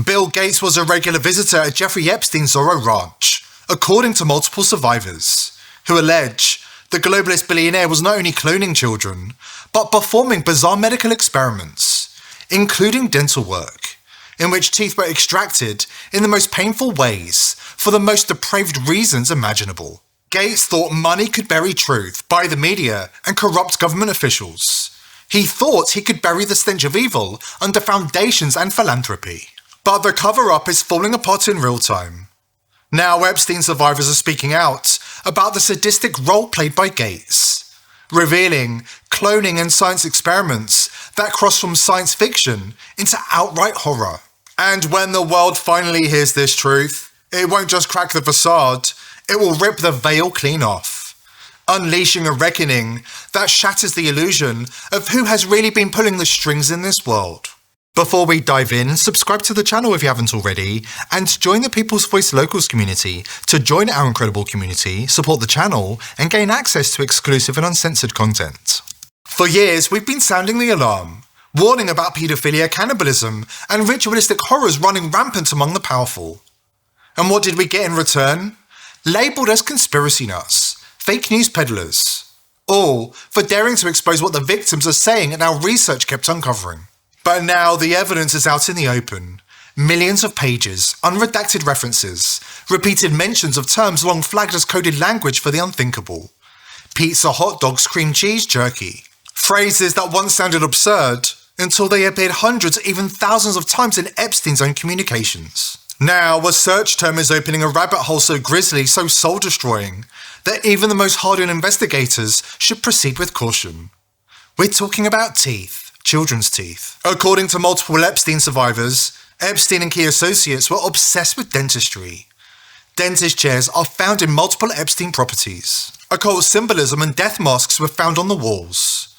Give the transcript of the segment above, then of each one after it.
Bill Gates was a regular visitor at Jeffrey Epstein's Zorro Ranch, according to multiple survivors, who allege the globalist billionaire was not only cloning children, but performing bizarre medical experiments, including dental work, in which teeth were extracted in the most painful ways for the most depraved reasons imaginable. Gates thought money could bury truth by the media and corrupt government officials. He thought he could bury the stench of evil under foundations and philanthropy. But the cover-up is falling apart in real time. Now Epstein survivors are speaking out about the sadistic role played by Gates, revealing cloning and science experiments that cross from science fiction into outright horror. And when the world finally hears this truth, it won't just crack the facade, it will rip the veil clean off, unleashing a reckoning that shatters the illusion of who has really been pulling the strings in this world. Before we dive in, subscribe to the channel if you haven't already, and join the People's Voice Locals community to join our incredible community, support the channel, and gain access to exclusive and uncensored content. For years, we've been sounding the alarm, warning about paedophilia, cannibalism, and ritualistic horrors running rampant among the powerful. And what did we get in return? Labelled as conspiracy nuts, fake news peddlers, all for daring to expose what the victims are saying and our research kept uncovering. But now the evidence is out in the open. Millions of pages, unredacted references, repeated mentions of terms long flagged as coded language for the unthinkable. Pizza, hot dogs, cream cheese, jerky. Phrases that once sounded absurd until they appeared hundreds, even thousands of times in Epstein's own communications. Now a search term is opening a rabbit hole so grisly, so soul-destroying, that even the most hardened investigators should proceed with caution. We're talking about teeth. Children's teeth. According to multiple Epstein survivors, Epstein and key associates were obsessed with dentistry. Dentist chairs are found in multiple Epstein properties. Occult symbolism and death masks were found on the walls.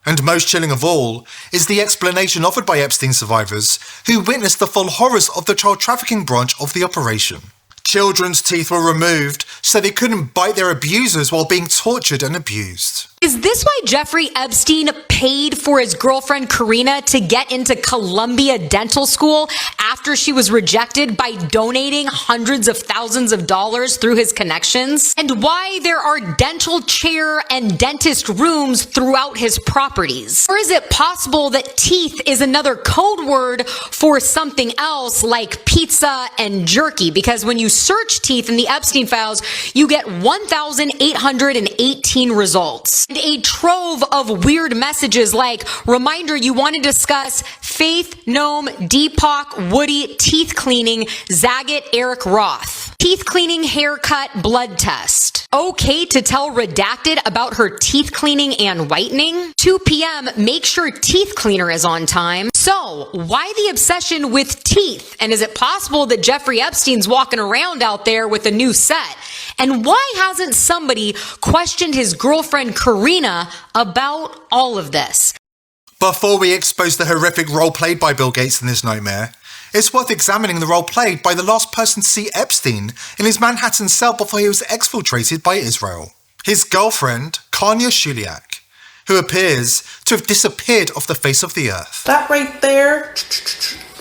And most chilling of all is the explanation offered by Epstein survivors who witnessed the full horrors of the child trafficking branch of the operation. Children's teeth were removed so they couldn't bite their abusers while being tortured and abused. Is this why Jeffrey Epstein paid for his girlfriend Karina to get into Columbia Dental School after she was rejected by donating hundreds of thousands of dollars through his connections? And why there are dental chair and dentist rooms throughout his properties? Or is it possible that teeth is another code word for something else like pizza and jerky? Because when you search teeth in the Epstein files, you get 1,818 results. And a trove of weird messages like, reminder you want to discuss Faith, Noam, Deepak, Woody, teeth cleaning, Zagat, Eric Roth. Teeth cleaning, haircut, blood test. Okay to tell redacted about her teeth cleaning and whitening. 2 p.m. make sure teeth cleaner is on time. So, why the obsession with teeth? And is it possible that Jeffrey Epstein's walking around out there with a new set? And why hasn't somebody questioned his girlfriend Karina about all of this? Before we expose the horrific role played by Bill Gates in this nightmare, it's worth examining the role played by the last person to see Epstein in his Manhattan cell before he was exfiltrated by Israel. His girlfriend, Karina Shuliak, who appears to have disappeared off the face of the earth. That right there,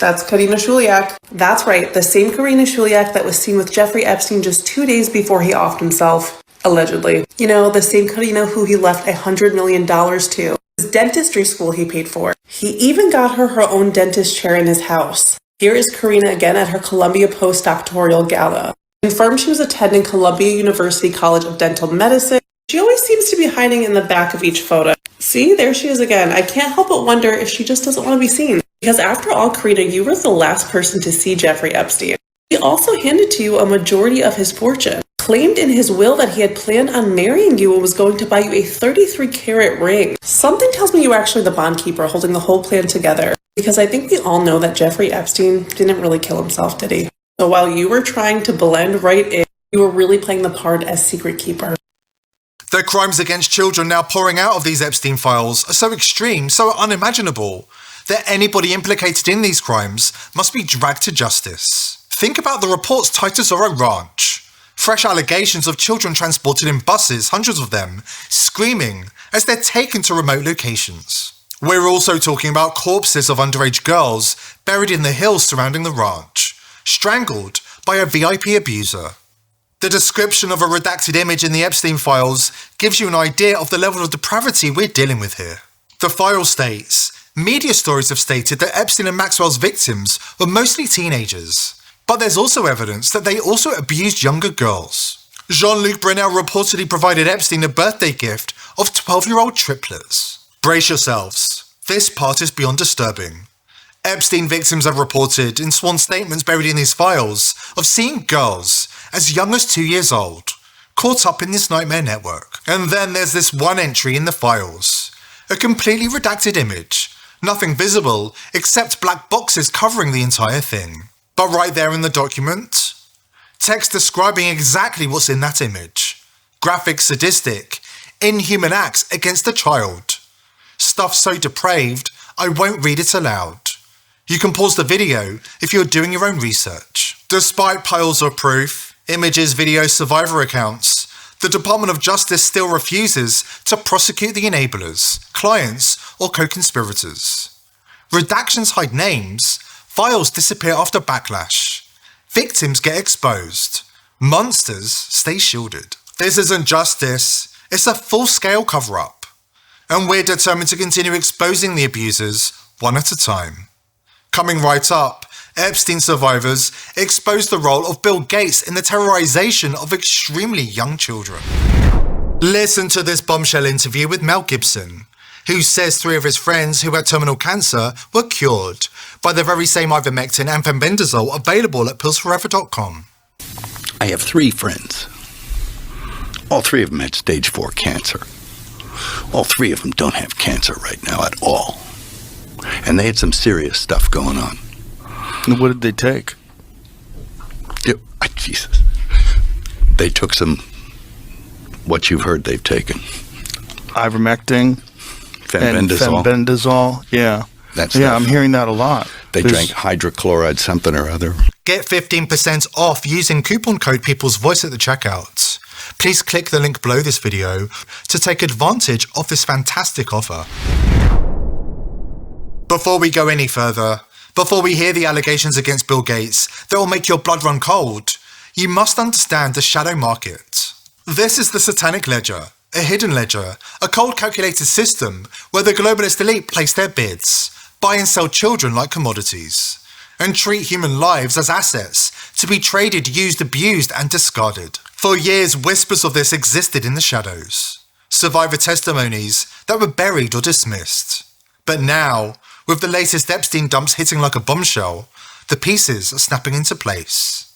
that's Karina Shuliak. That's right, the same Karina Shuliak that was seen with Jeffrey Epstein just 2 days before he offed himself, allegedly. You know, the same Karina who he left $100 million to. His dentistry school he paid for. He even got her own dentist chair in his house. Here is Karina again at her Columbia postdoctoral gala. Confirmed she was attending Columbia University College of Dental Medicine. She always seems to be hiding in the back of each photo. See, there she is again. I can't help but wonder if she just doesn't want to be seen. Because after all, Karina, you were the last person to see Jeffrey Epstein. He also handed to you a majority of his fortune. Claimed in his will that he had planned on marrying you and was going to buy you a 33-carat ring. Something tells me you were actually the bond keeper holding the whole plan together. Because I think we all know that Jeffrey Epstein didn't really kill himself, did he? So while you were trying to blend right in, you were really playing the part as secret keeper. The crimes against children now pouring out of these Epstein files are so extreme, so unimaginable, that anybody implicated in these crimes must be dragged to justice. Think about the reports tied to Zorro Ranch. Fresh allegations of children transported in buses, hundreds of them, screaming as they're taken to remote locations. We're also talking about corpses of underage girls buried in the hills surrounding the ranch, strangled by a VIP abuser. The description of a redacted image in the Epstein files gives you an idea of the level of depravity we're dealing with here. The file states, media stories have stated that Epstein and Maxwell's victims were mostly teenagers, but there's also evidence that they also abused younger girls. Jean-Luc Brunel reportedly provided Epstein a birthday gift of 12-year-old triplets. Brace yourselves, this part is beyond disturbing. Epstein victims have reported in sworn statements buried in these files of seeing girls as young as 2 years old, caught up in this nightmare network. And then there's this one entry in the files, a completely redacted image, nothing visible except black boxes covering the entire thing. But right there in the document, text describing exactly what's in that image. Graphic, sadistic, inhuman acts against a child. Stuff so depraved, I won't read it aloud. You can pause the video if you're doing your own research. Despite piles of proof, images, videos, survivor accounts, the Department of Justice still refuses to prosecute the enablers, clients, or co-conspirators. Redactions hide names, files disappear after backlash, victims get exposed, monsters stay shielded. This isn't justice, it's a full-scale cover-up. And we're determined to continue exposing the abusers one at a time. Coming right up, Epstein survivors exposed the role of Bill Gates in the terrorization of extremely young children. Listen to this bombshell interview with Mel Gibson, who says 3 of his friends who had terminal cancer were cured by the very same ivermectin and fenbendazole available at pillsforever.com. I have 3 friends. All 3 of them had stage 4 cancer. All 3 of them don't have cancer right now at all. And they had some serious stuff going on. And what did they take? Jesus. They took some, what you've heard they've taken. Ivermectin? Fenbendazole. Fenbendazole, yeah. That's I'm hearing that a lot. They drank hydrochloride something or other. Get 15% off using coupon code People's Voice at the checkout. Please click the link below this video to take advantage of this fantastic offer. Before we go any further, before we hear the allegations against Bill Gates that will make your blood run cold, you must understand the shadow market. This is the satanic ledger, a hidden ledger, a cold calculated system where the globalist elite place their bids, buy and sell children like commodities, and treat human lives as assets to be traded, used, abused, and discarded. For years, whispers of this existed in the shadows. Survivor testimonies that were buried or dismissed. But now, with the latest Epstein dumps hitting like a bombshell, the pieces are snapping into place.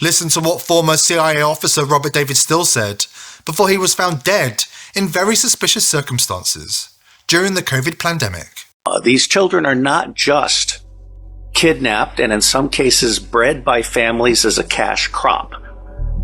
Listen to what former CIA officer Robert David Steele said before he was found dead in very suspicious circumstances during the COVID pandemic. These children are not just kidnapped and in some cases bred by families as a cash crop.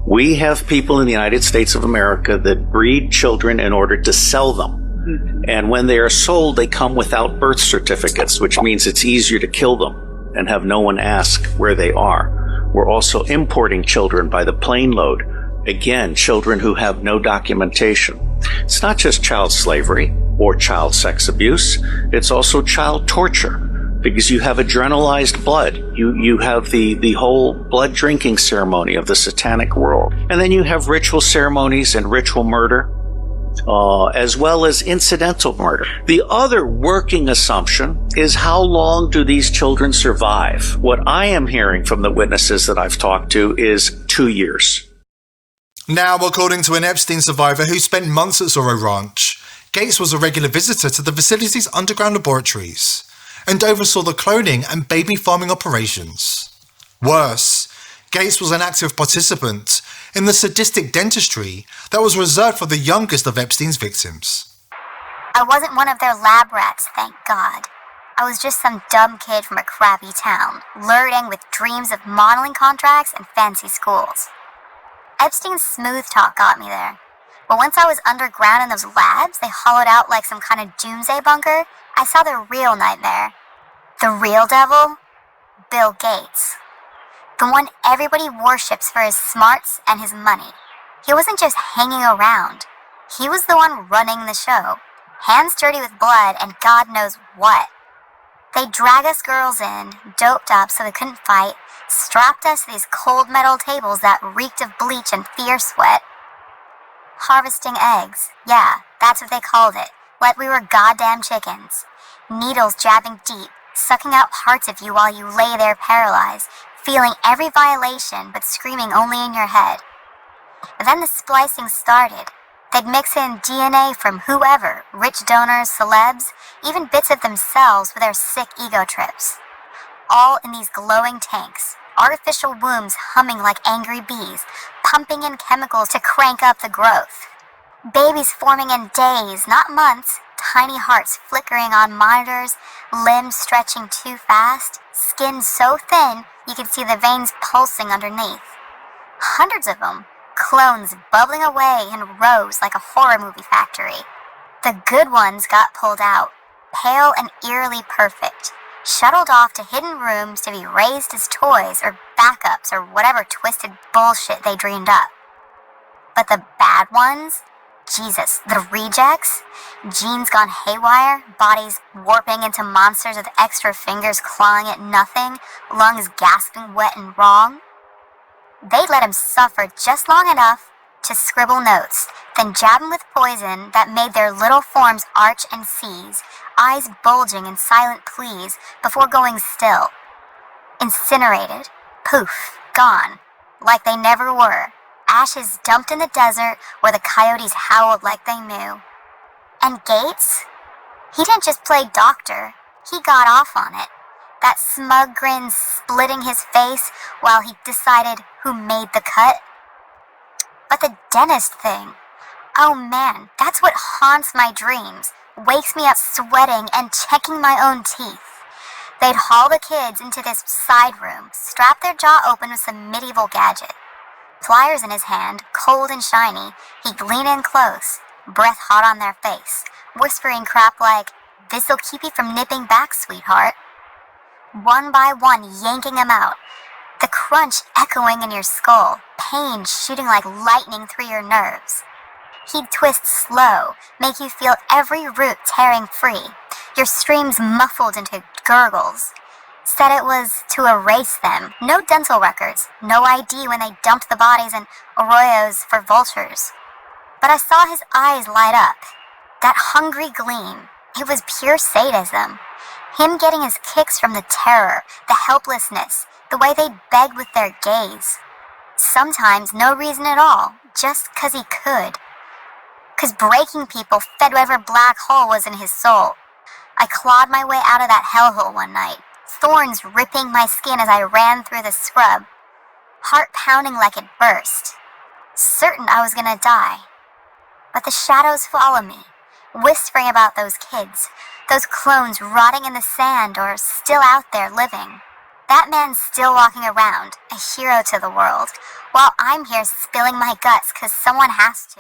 We have people in the United States of America that breed children in order to sell them. And when they are sold, they come without birth certificates, which means it's easier to kill them and have no one ask where they are. We're also importing children by the plane load. Again, children who have no documentation. It's not just child slavery or child sex abuse. It's also child torture because you have adrenalized blood. You have the whole blood drinking ceremony of the satanic world. And then you have ritual ceremonies and ritual murder. As well as incidental murder. The other working assumption is how long do these children survive? What I am hearing from the witnesses that I've talked to is 2 years. Now, according to an Epstein survivor who spent months at Zorro Ranch, Gates was a regular visitor to the facility's underground laboratories and oversaw the cloning and baby farming operations. Worse, Gates was an active participant in the sadistic dentistry that was reserved for the youngest of Epstein's victims. I wasn't one of their lab rats, thank God. I was just some dumb kid from a crappy town, lured in with dreams of modeling contracts and fancy schools. Epstein's smooth talk got me there. But once I was underground in those labs they hollowed out like some kind of doomsday bunker, I saw the real nightmare. The real devil? Bill Gates. The one everybody worships for his smarts and his money. He wasn't just hanging around. He was the one running the show. hands dirty with blood and God knows what. They drag us girls in, doped up so we couldn't fight, strapped us to these cold metal tables that reeked of bleach and fierce sweat. Harvesting eggs, yeah, that's what they called it, like we were goddamn chickens. Needles jabbing deep, sucking out parts of you while you lay there paralyzed, feeling every violation but screaming only in your head. Then the splicing started. They'd mix in DNA from whoever, rich donors, celebs, even bits of themselves with their sick ego trips. All in these glowing tanks, artificial wombs humming like angry bees, pumping in chemicals to crank up the growth. Babies forming in days, not months, tiny hearts flickering on monitors, limbs stretching too fast, skin so thin you could see the veins pulsing underneath. Hundreds of them, clones bubbling away in rows like a horror movie factory. The good ones got pulled out, pale and eerily perfect, shuttled off to hidden rooms to be raised as toys or backups or whatever twisted bullshit they dreamed up. But the bad ones? Jesus, the rejects? Genes gone haywire, bodies warping into monsters with extra fingers clawing at nothing, lungs gasping wet and wrong? They'd let him suffer just long enough to scribble notes, then jab him with poison that made their little forms arch and seize, eyes bulging in silent pleas before going still. Incinerated, poof, gone, like they never were. Ashes dumped in the desert where the coyotes howled like they knew. And Gates? He didn't just play doctor, he got off on it. That smug grin splitting his face while he decided who made the cut. But the dentist thing, oh man, that's what haunts my dreams, wakes me up sweating and checking my own teeth. They'd haul the kids into this side room, strap their jaw open with some medieval gadget. Pliers in his hand, cold and shiny, he'd lean in close, breath hot on their face, whispering crap like, "This'll keep you from nipping back, sweetheart." One by one yanking them out, the crunch echoing in your skull, pain shooting like lightning through your nerves. He'd twist slow, make you feel every root tearing free, your screams muffled into gurgles. Said it was to erase them, no dental records, no ID when they dumped the bodies in arroyos for vultures. But I saw his eyes light up, that hungry gleam. It was pure sadism. Him getting his kicks from the terror, the helplessness, the way they begged with their gaze. Sometimes no reason at all, just 'cause he could. 'Cause breaking people fed whatever black hole was in his soul. I clawed my way out of that hellhole one night, thorns ripping my skin as I ran through the scrub, heart pounding like it burst, certain I was gonna die. But the shadows follow me, whispering about those kids, those clones rotting in the sand or still out there living. That man's still walking around, a hero to the world, while I'm here spilling my guts 'cause someone has to.